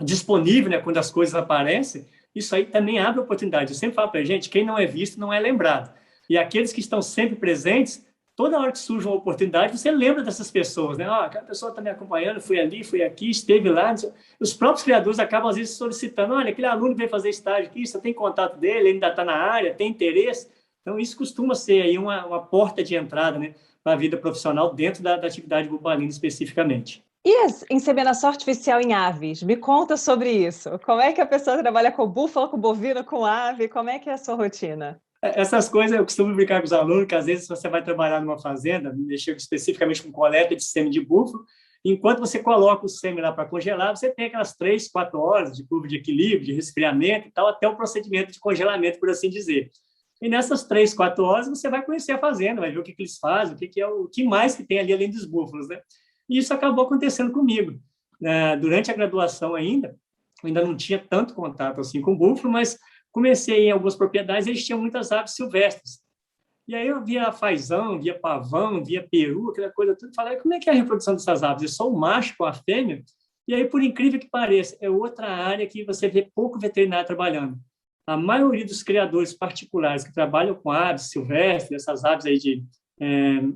disponível, né, quando as coisas aparecem, isso aí também abre oportunidade. Eu sempre falo para a gente, quem não é visto não é lembrado. E aqueles que estão sempre presentes, toda hora que surge uma oportunidade, você lembra dessas pessoas, né? Aquela pessoa está me acompanhando, fui ali, fui aqui, esteve lá. Os próprios criadores acabam, às vezes, solicitando, olha, aquele aluno veio fazer estágio aqui, você tem contato dele, ele ainda está na área, tem interesse. Então, isso costuma ser aí uma porta de entrada, né, para a vida profissional dentro da atividade bubalina especificamente. E a inseminação artificial em aves? Me conta sobre isso. Como é que a pessoa trabalha com búfalo, com bovino, com ave? Como é que é a sua rotina? Essas coisas eu costumo brincar com os alunos, que às vezes você vai trabalhar numa fazenda, mexer especificamente com coleta de sêmen de búfalo, enquanto você coloca o sêmen lá para congelar, você tem aquelas 3, 4 horas de curva de equilíbrio, de resfriamento e tal, até o procedimento de congelamento, por assim dizer. E nessas 3, 4 horas você vai conhecer a fazenda, vai ver o que eles fazem, o que mais que tem ali além dos búfalos, né? E isso acabou acontecendo comigo. Durante a graduação ainda, eu ainda não tinha tanto contato assim com o búfalo, mas comecei em algumas propriedades, eles tinham muitas aves silvestres. E aí eu via fazão, via pavão, via peru, aquela coisa tudo. Falei, como é que é a reprodução dessas aves? É só o macho com a fêmea? E aí, por incrível que pareça, é outra área que você vê pouco veterinário trabalhando. A maioria dos criadores particulares que trabalham com aves silvestres, essas aves aí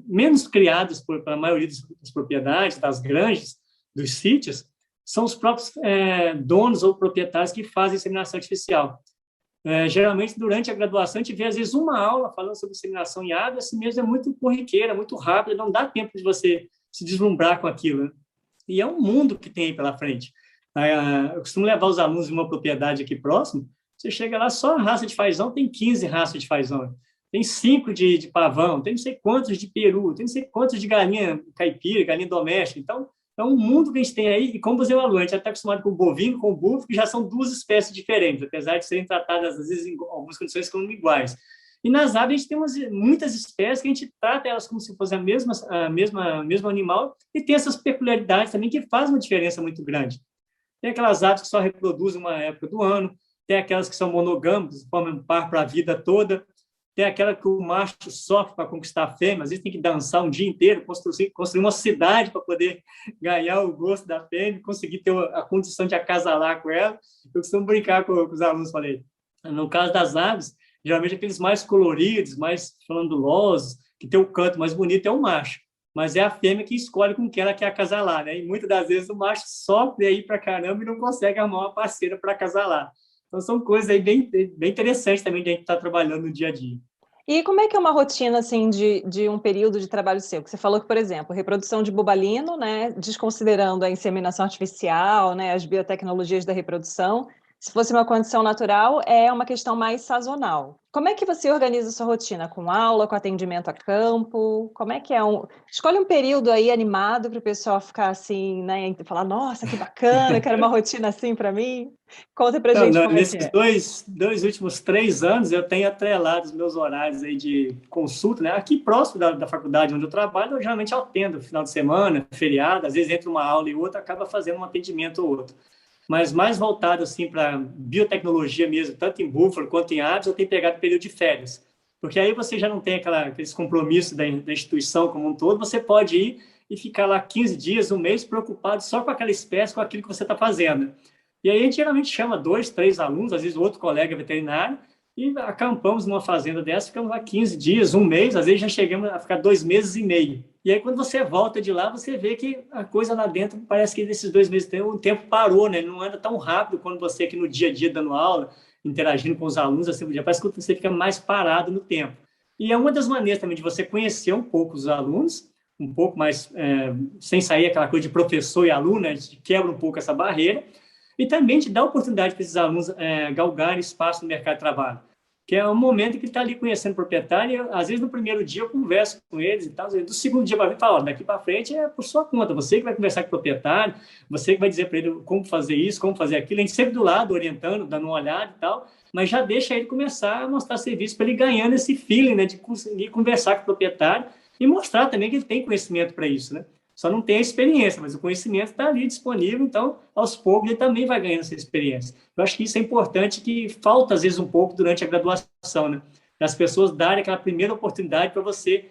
menos criadas pela maioria das propriedades, das granjas, dos sítios, são os próprios donos ou proprietários que fazem inseminação artificial. Geralmente, durante a graduação, a gente vê, às vezes, uma aula falando sobre inseminação em aves, assim mesmo é muito corriqueira, muito rápida, não dá tempo de você se deslumbrar com aquilo, né? E é um mundo que tem aí pela frente. Eu costumo levar os alunos em uma propriedade aqui próximo, você chega lá, só a raça de fazão, tem 15 raças de fazão, tem 5 de pavão, tem não sei quantos de peru, tem não sei quantos de galinha caipira, galinha doméstica. Então, é um mundo que a gente tem aí, e como você falou, a gente já está acostumado com o bovino, com o búfalo, que já são duas espécies diferentes, apesar de serem tratadas, às vezes, em algumas condições como iguais. E nas aves, a gente tem muitas espécies que a gente trata elas como se fosse mesmo animal, e tem essas peculiaridades também que fazem uma diferença muito grande. Tem aquelas aves que só reproduzem uma época do ano, tem aquelas que são monogâmicas, formam um par para a vida toda, tem aquela que o macho sofre para conquistar a fêmea, às vezes tem que dançar um dia inteiro, construir uma cidade para poder ganhar o gosto da fêmea, conseguir ter a condição de acasalar com ela. Eu costumo brincar com os alunos, falei, no caso das aves, geralmente aqueles mais coloridos, mais frondosos, que tem o canto mais bonito é o macho, mas é a fêmea que escolhe com quem ela quer acasalar, né? E muitas das vezes o macho sofre aí para caramba e não consegue arrumar uma parceira para acasalar. Então, são coisas aí bem interessantes também de a gente estar trabalhando no dia a dia. E como é que é uma rotina, assim, de um período de trabalho seu? Que você falou que, por exemplo, reprodução de bubalino, né, desconsiderando a inseminação artificial, né, as biotecnologias da reprodução, se fosse uma condição natural, é uma questão mais sazonal. Como é que você organiza a sua rotina? Com aula, com atendimento a campo? Como é que é Escolhe um período aí animado para o pessoal ficar assim, né, e falar, nossa, que bacana, quero uma rotina assim para mim. Conta pra Então, gente como é que nesses é. dois últimos 3 anos, eu tenho atrelado os meus horários aí de consulta, né? Aqui próximo da faculdade onde eu trabalho, eu geralmente atendo final de semana, feriado, às vezes entre uma aula e outra, acaba fazendo um atendimento ou outro. Mas mais voltado assim para biotecnologia mesmo, tanto em búfalo quanto em aves, eu tenho pegado período de férias. Porque aí você já não tem aqueles compromissos da instituição como um todo, você pode ir e ficar lá 15 dias, um mês, preocupado só com aquela espécie, com aquilo que você está fazendo. E aí a gente geralmente chama 2, 3 alunos, às vezes outro colega veterinário, e acampamos numa fazenda dessa, ficamos lá 15 dias, um mês, às vezes já chegamos a ficar 2 meses e meio. E aí, quando você volta de lá, você vê que a coisa lá dentro, parece que nesses 2 meses o tempo parou, né? Ele não anda tão rápido quando você aqui no dia a dia dando aula, interagindo com os alunos, assim, parece que você fica mais parado no tempo. E é uma das maneiras também de você conhecer um pouco os alunos, um pouco mais, sem sair aquela coisa de professor e aluno, né? A gente quebra um pouco essa barreira, e também te dá a oportunidade para esses alunos galgarem espaço no mercado de trabalho. que é o momento que ele está ali conhecendo o proprietário, e, às vezes no primeiro dia eu converso com eles e tal, do segundo dia para mim, fala, daqui para frente é por sua conta, você que vai conversar com o proprietário, você que vai dizer para ele como fazer isso, como fazer aquilo, a gente sempre do lado, orientando, dando uma olhada e tal, mas já deixa ele começar a mostrar serviço para ele ganhando esse feeling, né, de conseguir conversar com o proprietário e mostrar também que ele tem conhecimento para isso, né? Só não tem a experiência, mas o conhecimento está ali disponível, então, aos poucos, ele também vai ganhando essa experiência. Eu acho que isso é importante, que falta, às vezes, um pouco durante a graduação, né? As pessoas darem aquela primeira oportunidade para você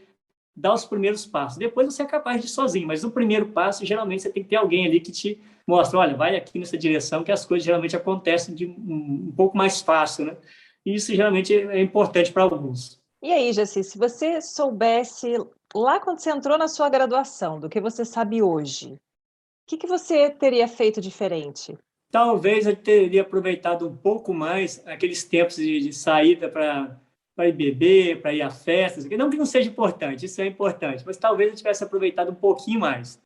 dar os primeiros passos. Depois você é capaz de ir sozinho, mas no primeiro passo, geralmente, você tem que ter alguém ali que te mostra, olha, vai aqui nessa direção, que as coisas geralmente acontecem de um pouco mais fácil, né? E isso, geralmente, é importante para alguns. E aí, Jaci, se você soubesse lá quando você entrou na sua graduação, do que você sabe hoje, o que que você teria feito diferente? Talvez eu teria aproveitado um pouco mais aqueles tempos de saída para ir beber, para ir a festas, não que não seja importante, isso é importante, mas talvez eu tivesse aproveitado um pouquinho mais.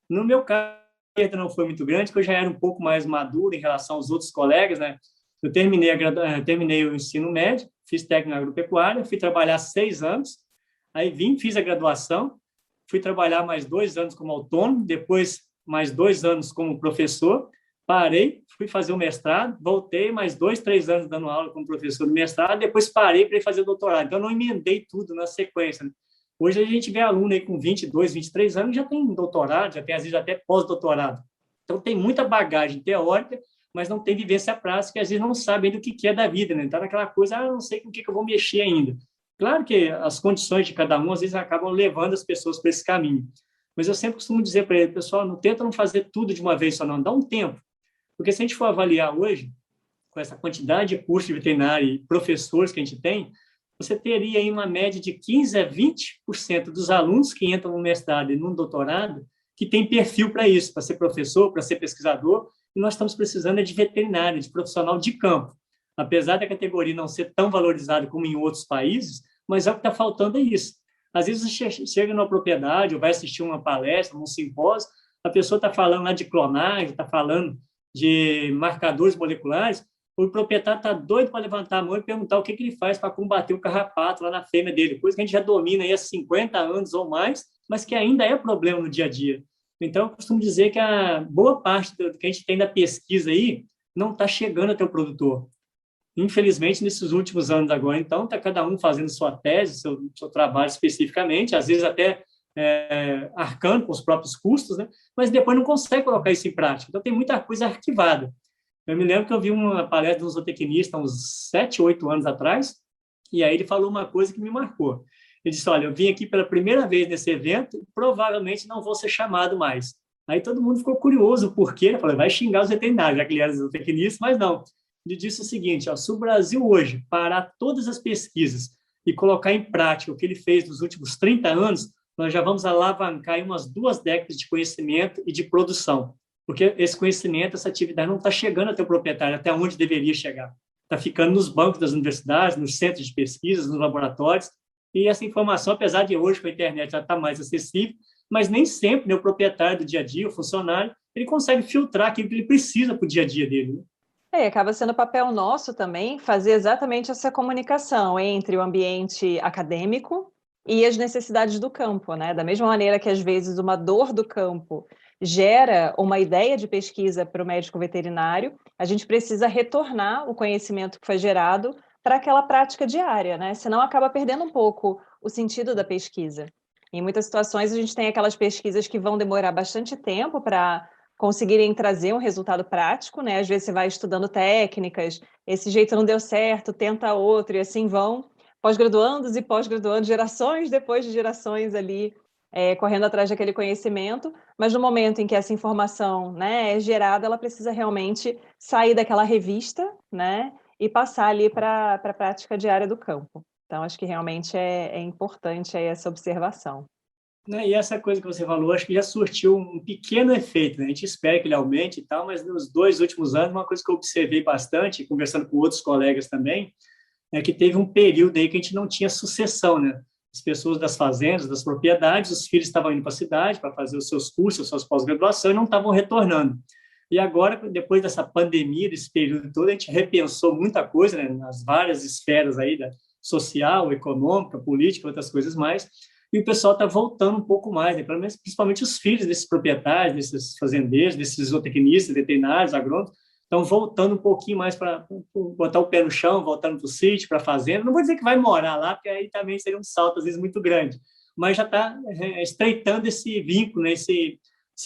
No meu caso, a perda não foi muito grande, porque eu já era um pouco mais maduro em relação aos outros colegas, né? Eu terminei o ensino médio, fiz técnico agropecuária, fui trabalhar 6 anos, aí vim, fiz a graduação, fui trabalhar mais 2 anos como autônomo, depois mais 2 anos como professor, parei, fui fazer o mestrado, voltei mais 2, 3 anos dando aula como professor do mestrado, depois parei para ir fazer o doutorado. Então, eu não emendei tudo na sequência, né? Hoje a gente vê aluno aí com 22, 23 anos, já tem doutorado, já tem, às vezes, até pós-doutorado. Então, tem muita bagagem teórica, mas não tem vivência prática, e às vezes não sabe ainda o que é da vida, né? Está naquela coisa, não sei com o que eu vou mexer ainda. Claro que as condições de cada um, às vezes, acabam levando as pessoas para esse caminho. Mas eu sempre costumo dizer para ele, pessoal, não tenta não fazer tudo de uma vez só, não. Dá um tempo. Porque se a gente for avaliar hoje, com essa quantidade de cursos de veterinário e professores que a gente tem, você teria aí uma média de 15 a 20% dos alunos que entram no mestrado e no doutorado que tem perfil para isso, para ser professor, para ser pesquisador, e nós estamos precisando de veterinário, de profissional de campo. Apesar da categoria não ser tão valorizada como em outros países, mas é o que está faltando é isso. Às vezes você chega numa propriedade ou vai assistir uma palestra, um simpósio, a pessoa está falando lá de clonagem, está falando de marcadores moleculares, o proprietário está doido para levantar a mão e perguntar o que ele faz para combater o carrapato lá na fêmea dele, coisa que a gente já domina aí há 50 anos ou mais, mas que ainda é problema no dia a dia. Então, eu costumo dizer que a boa parte do que a gente tem da pesquisa aí não está chegando até o produtor. Infelizmente, nesses últimos anos agora, então, está cada um fazendo sua tese, seu trabalho especificamente, às vezes até arcando com os próprios custos, né? Mas depois não consegue colocar isso em prática. Então, tem muita coisa arquivada. Eu me lembro que eu vi uma palestra de um zootecnista uns 7, 8 anos atrás, e aí ele falou uma coisa que me marcou. Ele disse, olha, eu vim aqui pela primeira vez nesse evento, provavelmente não vou ser chamado mais. Aí todo mundo ficou curioso, por quê? Ele falou, vai xingar os veterinários, já que ele era zootecnista, mas não. Ele disse o seguinte, ó, se o Brasil hoje parar todas as pesquisas e colocar em prática o que ele fez nos últimos 30 anos, nós já vamos alavancar umas 2 décadas de conhecimento e de produção. Porque esse conhecimento, essa atividade não está chegando até o proprietário, até onde deveria chegar. Está ficando nos bancos das universidades, nos centros de pesquisas, nos laboratórios, e essa informação, apesar de hoje com a internet já estar mais acessível, mas nem sempre, né, o proprietário do dia a dia, o funcionário, ele consegue filtrar aquilo que ele precisa para o dia a dia dele, né? Acaba sendo papel nosso também fazer exatamente essa comunicação entre o ambiente acadêmico e as necessidades do campo, né? Da mesma maneira que, às vezes, uma dor do campo gera uma ideia de pesquisa para o médico veterinário, a gente precisa retornar o conhecimento que foi gerado para aquela prática diária, né? Senão acaba perdendo um pouco o sentido da pesquisa. Em muitas situações, a gente tem aquelas pesquisas que vão demorar bastante tempo para conseguirem trazer um resultado prático, né? Às vezes você vai estudando técnicas, esse jeito não deu certo, tenta outro, e assim vão pós-graduandos e pós-graduandos, gerações depois de gerações ali, correndo atrás daquele conhecimento, mas no momento em que essa informação, né, é gerada, ela precisa realmente sair daquela revista, né, e passar ali para a prática diária do campo. Então, acho que realmente é importante aí essa observação. Né? E essa coisa que você falou, acho que já surtiu um pequeno efeito, né? A gente espera que ele aumente e tal, mas nos 2 últimos anos, uma coisa que eu observei bastante, conversando com outros colegas também, é que teve um período aí que a gente não tinha sucessão, né? As pessoas das fazendas, das propriedades, os filhos estavam indo para a cidade para fazer os seus cursos, as suas pós-graduação e não estavam retornando. E agora, depois dessa pandemia, desse período todo, a gente repensou muita coisa, né, nas várias esferas aí da social, econômica, política, outras coisas mais, e o pessoal está voltando um pouco mais, né, pelo menos, principalmente os filhos desses proprietários, desses fazendeiros, desses zootecnistas, veterinários, agrônomos, estão voltando um pouquinho mais para botar o pé no chão, voltando para o sítio, para a fazenda. Não vou dizer que vai morar lá, porque aí também seria um salto, às vezes, muito grande, mas já está estreitando esse vínculo, né, esse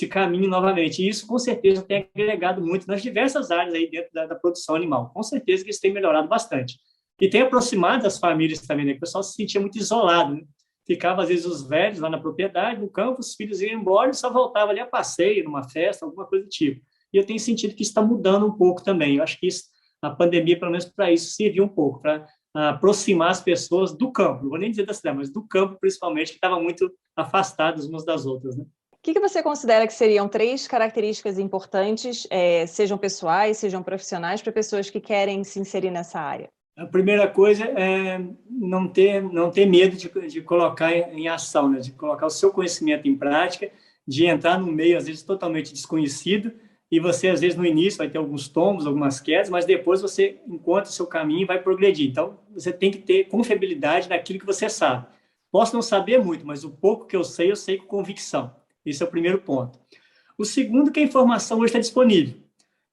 caminho novamente. E isso, com certeza, tem agregado muito nas diversas áreas aí dentro da produção animal. Com certeza que isso tem melhorado bastante. E tem aproximado as famílias também, né? O pessoal se sentia muito isolado, né? Ficava, às vezes, os velhos lá na propriedade, no campo, os filhos iam embora e só voltava ali a passeio, numa festa, alguma coisa do tipo. E eu tenho sentido que isso está mudando um pouco também. Eu acho que isso, a pandemia, pelo menos para isso, serviu um pouco, para aproximar as pessoas do campo. Não vou nem dizer da cidade, mas do campo, principalmente, que estavam muito afastados umas das outras, né? O que você considera que seriam 3 características importantes, sejam pessoais, sejam profissionais, para pessoas que querem se inserir nessa área? A primeira coisa é não ter medo de colocar em ação, né? De colocar o seu conhecimento em prática, de entrar num meio, às vezes, totalmente desconhecido, e você, às vezes, no início vai ter alguns tombos, algumas quedas, mas depois você encontra o seu caminho e vai progredir. Então, você tem que ter confiabilidade naquilo que você sabe. Posso não saber muito, mas o pouco que eu sei com convicção. Esse é o primeiro ponto. O segundo, que a informação hoje está disponível.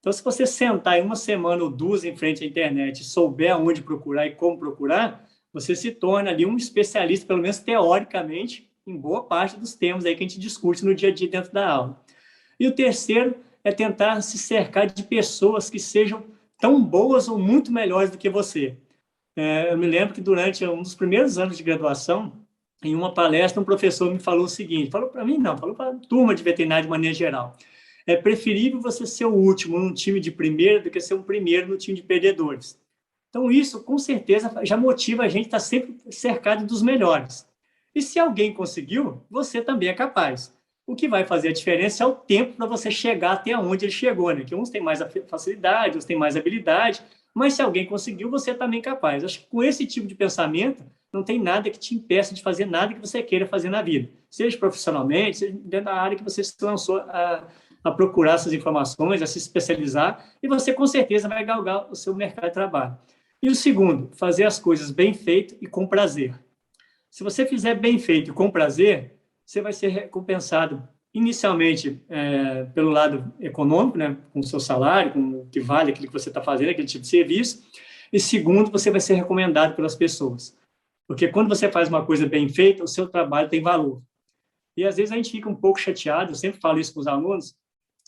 Então, se você sentar em uma semana ou duas em frente à internet e souber aonde procurar e como procurar, você se torna ali um especialista, pelo menos teoricamente, em boa parte dos temas aí que a gente discute no dia a dia dentro da aula. E o terceiro é tentar se cercar de pessoas que sejam tão boas ou muito melhores do que você. Eu me lembro que durante um dos primeiros anos de graduação, em uma palestra, um professor me falou o seguinte, falou para mim não, falou para a turma de veterinária de maneira geral: é preferível você ser o último num time de primeiro do que ser um primeiro no time de perdedores. Então, isso, com certeza, já motiva a gente a estar sempre cercado dos melhores. E se alguém conseguiu, você também é capaz. O que vai fazer a diferença é o tempo para você chegar até onde ele chegou, né? Que uns têm mais facilidade, outros têm mais habilidade, mas se alguém conseguiu, você é também capaz. Acho que com esse tipo de pensamento, não tem nada que te impeça de fazer nada que você queira fazer na vida. Seja profissionalmente, seja dentro da área que você se lançou a procurar essas informações, a se especializar, e você com certeza vai galgar o seu mercado de trabalho. E o segundo, fazer as coisas bem feito e com prazer. Se você fizer bem feito e com prazer, você vai ser recompensado inicialmente pelo lado econômico, né, com o seu salário, com o que vale aquilo que você está fazendo, aquele tipo de serviço, e segundo, você vai ser recomendado pelas pessoas. Porque quando você faz uma coisa bem feita, o seu trabalho tem valor. E às vezes a gente fica um pouco chateado, eu sempre falo isso com os alunos,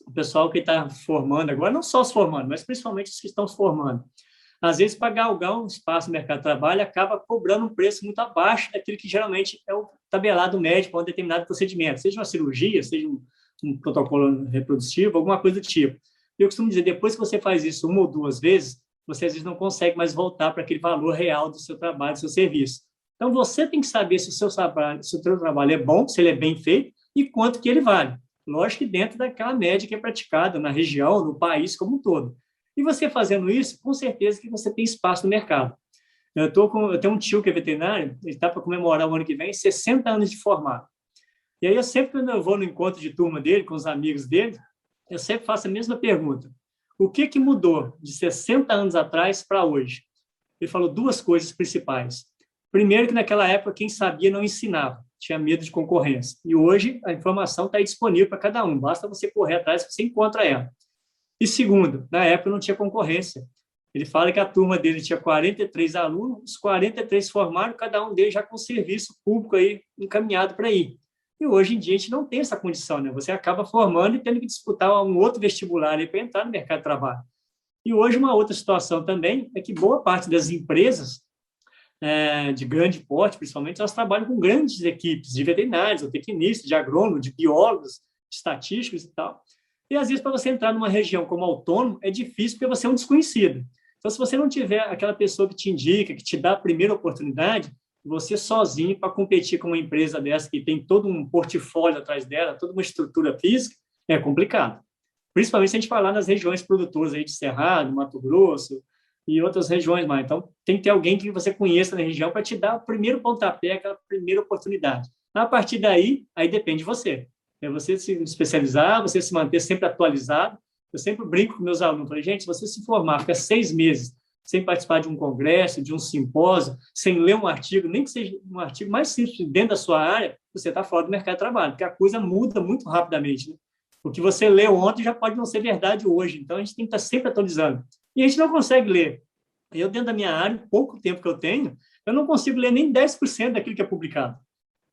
o pessoal que está formando agora, não só os formando, mas principalmente os que estão se formando. Às vezes, para galgar um espaço no mercado de trabalho, acaba cobrando um preço muito abaixo daquilo que geralmente é o tabelado médio para um determinado procedimento, seja uma cirurgia, seja um protocolo reprodutivo, alguma coisa do tipo. Eu costumo dizer, depois que você faz isso uma ou duas vezes, você às vezes não consegue mais voltar para aquele valor real do seu trabalho, do seu serviço. Então, você tem que saber se o seu trabalho é bom, se ele é bem feito e quanto que ele vale. Lógico que dentro daquela média que é praticada na região, no país como um todo. E você fazendo isso, com certeza que você tem espaço no mercado. Eu tenho um tio que é veterinário, ele está para comemorar o ano que vem 60 anos de formado. E aí, quando eu vou no encontro de turma dele, com os amigos dele, eu sempre faço a mesma pergunta. O que mudou de 60 anos atrás para hoje? Ele falou duas coisas principais. Primeiro, que naquela época quem sabia não ensinava, tinha medo de concorrência. E hoje a informação está disponível para cada um, basta você correr atrás que você encontra ela. E segundo, na época não tinha concorrência. Ele fala que a turma dele tinha 43 alunos, os 43 formaram, cada um deles já com serviço público aí encaminhado para ir. E hoje em dia a gente não tem essa condição, né? Você acaba formando e tendo que disputar um outro vestibular para entrar no mercado de trabalho. E hoje uma outra situação também é que boa parte das empresas de grande porte, principalmente, elas trabalham com grandes equipes de veterinários, ou tecnistas, de agrônomos, de biólogos, de estatísticos e tal. E, às vezes, para você entrar numa região como autônomo, é difícil porque você é um desconhecido. Então, se você não tiver aquela pessoa que te indica, que te dá a primeira oportunidade, você sozinho, para competir com uma empresa dessa que tem todo um portfólio atrás dela, toda uma estrutura física, é complicado. Principalmente se a gente falar nas regiões produtoras aí de Cerrado, Mato Grosso e outras regiões mais. Então, tem que ter alguém que você conheça na região para te dar o primeiro pontapé, aquela primeira oportunidade. A partir daí, aí depende de você. É você se especializar, você se manter sempre atualizado, Eu sempre brinco com meus alunos, falei, gente, se você se formar, ficar 6 meses sem participar de um congresso, de um simpósio, sem ler um artigo, nem que seja um artigo mais simples dentro da sua área, você está fora do mercado de trabalho, porque a coisa muda muito rapidamente, né? O que você leu ontem já pode não ser verdade hoje, então a gente tem que estar sempre atualizando. E a gente não consegue ler. Eu, dentro da minha área, pouco tempo que eu tenho, eu não consigo ler nem 10% daquilo que é publicado.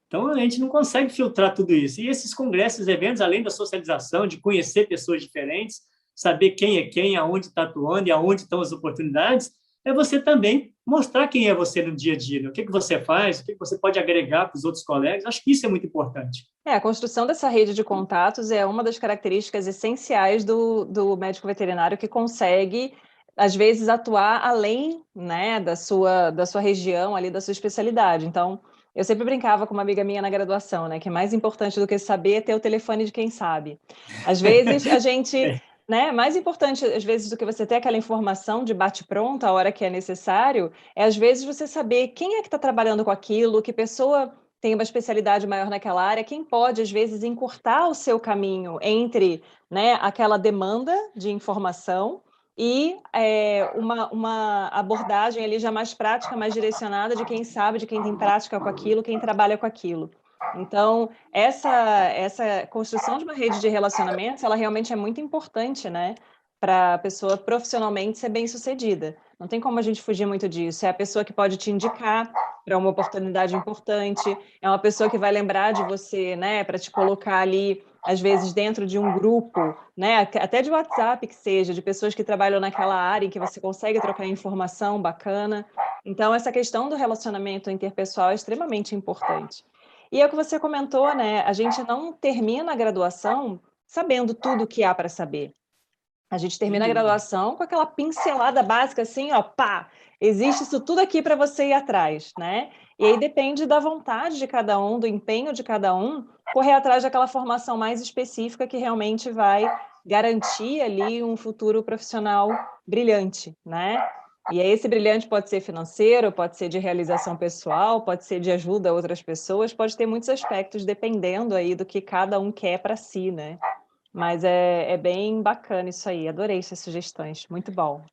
Então, a gente não consegue filtrar tudo isso. E esses congressos, eventos, além da socialização, de conhecer pessoas diferentes, saber quem é quem, aonde está atuando e aonde estão as oportunidades, é você também mostrar quem é você no dia a dia, né? O que você faz, o que você pode agregar para os outros colegas. Acho que isso é muito importante. A construção dessa rede de contatos é uma das características essenciais do médico veterinário que consegue, às vezes, atuar além, né, da sua região, ali, da sua especialidade. Então, eu sempre brincava com uma amiga minha na graduação, né, que é mais importante do que saber é ter o telefone de quem sabe. Às vezes, a gente... Né? Mais importante, às vezes, do que você ter aquela informação de bate-pronto a hora que é necessário, é, às vezes, você saber quem é que está trabalhando com aquilo, que pessoa tem uma especialidade maior naquela área, quem pode, às vezes, encurtar o seu caminho entre, né, aquela demanda de informação e uma abordagem ali já mais prática, mais direcionada de quem sabe, de quem tem prática com aquilo, quem trabalha com aquilo. Então, essa construção de uma rede de relacionamentos, ela realmente é muito importante, né, para a pessoa profissionalmente ser bem-sucedida. Não tem como a gente fugir muito disso. É a pessoa que pode te indicar para uma oportunidade importante, é uma pessoa que vai lembrar de você, né, para te colocar ali, às vezes, dentro de um grupo, né, até de WhatsApp que seja, de pessoas que trabalham naquela área em que você consegue trocar informação bacana. Então, essa questão do relacionamento interpessoal é extremamente importante. E é o que você comentou, né? A gente não termina a graduação sabendo tudo o que há para saber. A gente termina a graduação com aquela pincelada básica, assim, ó, pá, existe isso tudo aqui para você ir atrás, né? E aí depende da vontade de cada um, do empenho de cada um, correr atrás daquela formação mais específica que realmente vai garantir ali um futuro profissional brilhante, né? E aí esse brilhante pode ser financeiro, pode ser de realização pessoal, pode ser de ajuda a outras pessoas, pode ter muitos aspectos dependendo aí do que cada um quer para si, né? Mas é bem bacana isso aí, adorei essas sugestões, muito bom.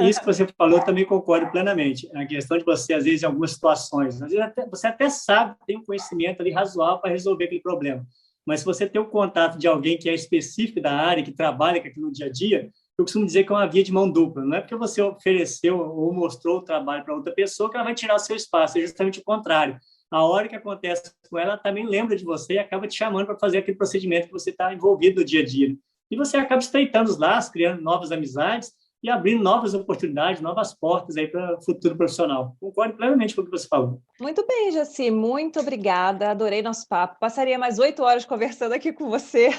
Isso que você falou, eu também concordo plenamente. A questão de você, às vezes, em algumas situações, às vezes você até sabe, tem um conhecimento ali razoável para resolver aquele problema, mas se você tem o contato de alguém que é específico da área, que trabalha com aquilo no dia a dia, eu costumo dizer que é uma via de mão dupla. Não é porque você ofereceu ou mostrou o trabalho para outra pessoa que ela vai tirar o seu espaço, é justamente o contrário. A hora que acontece com ela, ela também lembra de você e acaba te chamando para fazer aquele procedimento que você está envolvido no dia a dia. E você acaba estreitando os laços, criando novas amizades e abrindo novas oportunidades, novas portas aí para o futuro profissional. Concordo plenamente com o que você falou. Muito bem, Jaci, muito obrigada, adorei nosso papo. Passaria mais 8 horas conversando aqui com você.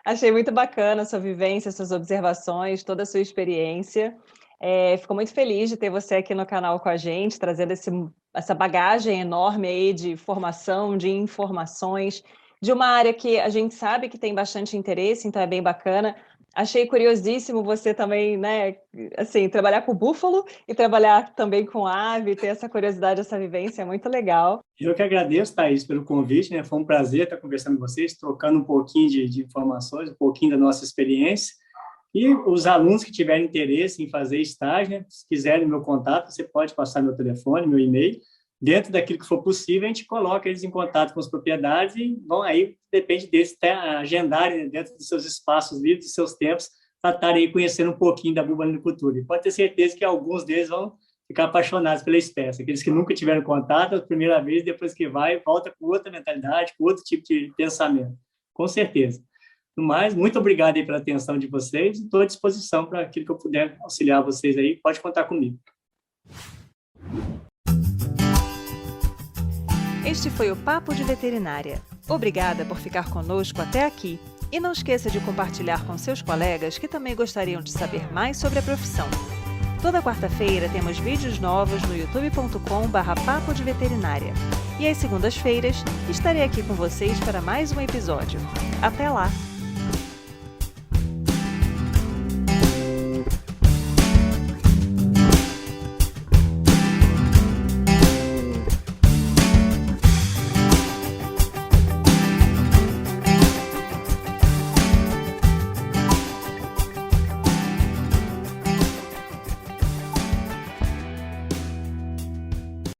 Achei muito bacana a sua vivência, suas observações, toda a sua experiência. Fico muito feliz de ter você aqui no canal com a gente, trazendo essa bagagem enorme aí de formação, de informações, de uma área que a gente sabe que tem bastante interesse, então é bem bacana. Achei curiosíssimo você também, né, assim, trabalhar com búfalo e trabalhar também com ave, ter essa curiosidade, essa vivência, é muito legal. Eu que agradeço, Thaís, pelo convite, né? Foi um prazer estar conversando com vocês, trocando um pouquinho de informações, um pouquinho da nossa experiência. E os alunos que tiverem interesse em fazer estágio, né, se quiserem meu contato, você pode passar meu telefone, meu e-mail. Dentro daquilo que for possível, a gente coloca eles em contato com as propriedades e vão aí, depende deles, até agendarem, né, dentro dos seus espaços livres, dos seus tempos, para estarem aí conhecendo um pouquinho da bubalinicultura. E pode ter certeza que alguns deles vão ficar apaixonados pela espécie. Aqueles que nunca tiveram contato, a primeira vez, depois que vai, volta com outra mentalidade, com outro tipo de pensamento. Com certeza. No mais, muito obrigado aí pela atenção de vocês e estou à disposição para aquilo que eu puder auxiliar vocês aí. Pode contar comigo. Este foi o Papo de Veterinária. Obrigada por ficar conosco até aqui. E não esqueça de compartilhar com seus colegas que também gostariam de saber mais sobre a profissão. Toda quarta-feira temos vídeos novos no youtube.com/papo de veterinária. E às segundas-feiras estarei aqui com vocês para mais um episódio. Até lá!